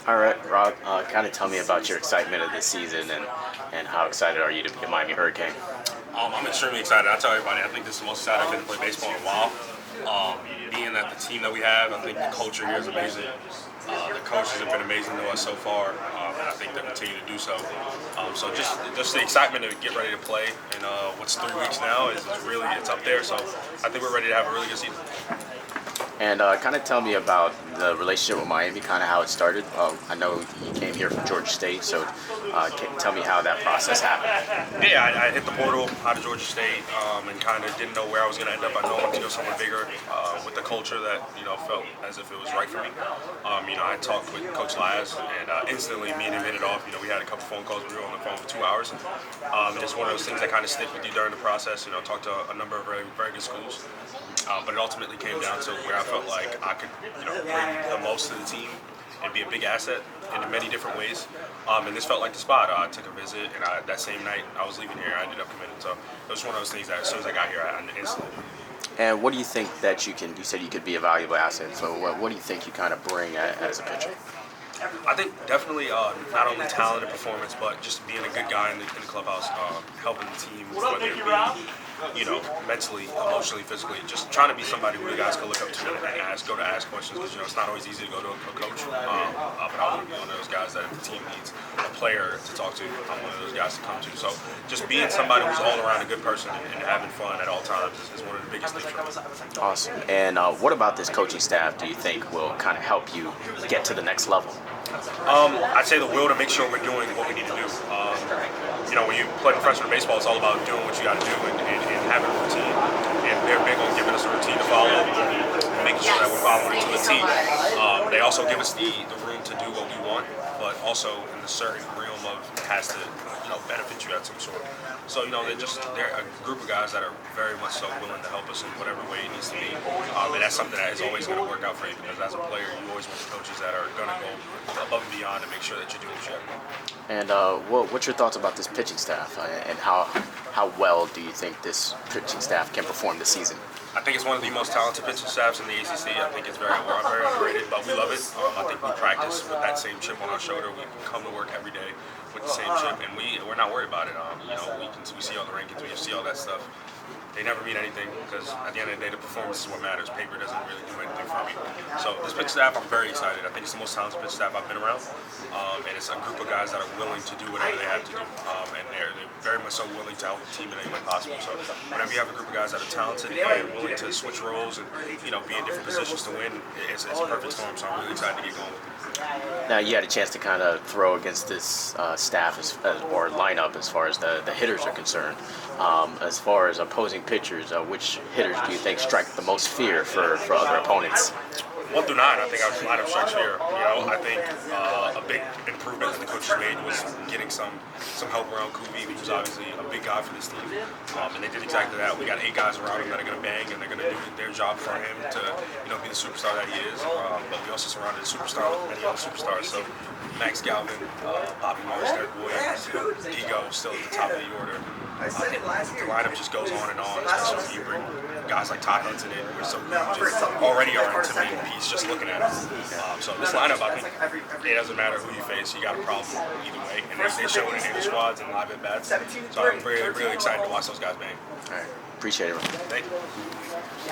All right, Rob, kind of tell me about your excitement of this season and how excited are you to be a Miami Hurricane? I'm extremely excited. I tell everybody, I think this is the most excited I've been to play baseball in a while. Being that the team that we have, I think the culture here is amazing. The coaches have been amazing to us so far, and I think they'll continue to do so. So just the excitement to get ready to play. And what's 3 weeks now is really it's up there. So I think we're ready to have a really good season. And kind of tell me about the relationship with Miami, kind of how it started. I know you came here from Georgia State, so tell me how that process happened. Yeah, I hit the portal out of Georgia State and kind of didn't know where I was going to end up. I know I wanted to go somewhere bigger with the culture that felt as if it was right for me. I talked with Coach Laz and instantly me and him hit it off. We had a couple phone calls. We were on the phone for 2 hours. And it's one of those things that kind of stick with you during the process. Talked to a number of very, very good schools. But it ultimately came down to where I felt like I could, bring the most to the team and be a big asset in many different ways. And this felt like the spot. I took a visit, and that same night I was leaving here, I ended up committing. So it was one of those things that as soon as I got here, I instantly. And what do you think that you said you could be a valuable asset, so what do you think you kind of bring as a pitcher? I think definitely not only talent and performance, but just being a good guy in the clubhouse, helping the team, whether it be, mentally, emotionally, physically, just trying to be somebody who the guys can look up to and go to ask questions because it's not always easy to go to a coach. But I want to be one of those guys that if the team needs a player to talk to, I'm one of those guys to come to. So just being somebody who's all around a good person and having fun at all times is one of the biggest things for me. Awesome. And what about this coaching staff do you think will kind of help you get to the next level? I'd say the will to make sure we're doing what we need to do. When you play professional baseball, it's all about doing what you got to do and having a routine. And they're big on giving us a routine to follow and making sure that we're following it to the T. They also give us the room to do what we want, but also in the certain realm of it has to benefit you at some sort. So they're a group of guys that are very much so willing to help us in whatever way it needs to be, and that's something that is always going to work out for you because as a player, you always want the coaches that are going to go above and beyond to make sure that you're doing what you have to do. And what's your thoughts about this pitching staff and how well do you think this pitching staff can perform this season? I think it's one of the most talented pitching staffs in the ACC. I think we're very underrated, but we love it. I think we practice with that same chip on our shoulder. We come to work every day with the same chip, and we're not worried about it. We see all the rankings, we see all that stuff. They never mean anything because at the end of the day, the performance is what matters. Paper doesn't really do anything for me. So this pitch staff, I'm very excited. I think it's the most talented pitch staff I've been around, and it's a group of guys that are willing to do whatever they have to do, and they're very much so willing to help the team in any way possible. So whenever you have a group of guys that are talented and willing to switch roles and be in different positions to win, it's a perfect storm. So I'm really excited to get going with it. Now you had a chance to kind of throw against this staff or lineup as far as the hitters are concerned. As far as opposing pitchers, which hitters do you think strike the most fear for other opponents? 1 through 9, I think our lineup strikes fear. I think a big improvement that the coaches made was getting some help around Kubi, who's obviously a big guy for this team. And they did exactly that. We got 8 guys around him that are going to bang, and they're going to do their job for him to be the superstar that he is. But we also surrounded the superstar with many other superstars. So Max Galvin, Bobby Morris, Derek Williams, Digo still at the top of the order. The lineup just goes on and on, especially when you bring guys like Todd Hinton in, who just already are intimidating piece just looking at him. So this lineup, I think it doesn't matter who you face, you got a problem either way. And they show it in the squads and live at bats. So I'm really, really excited to watch those guys bang. All right. Appreciate it. Thank you.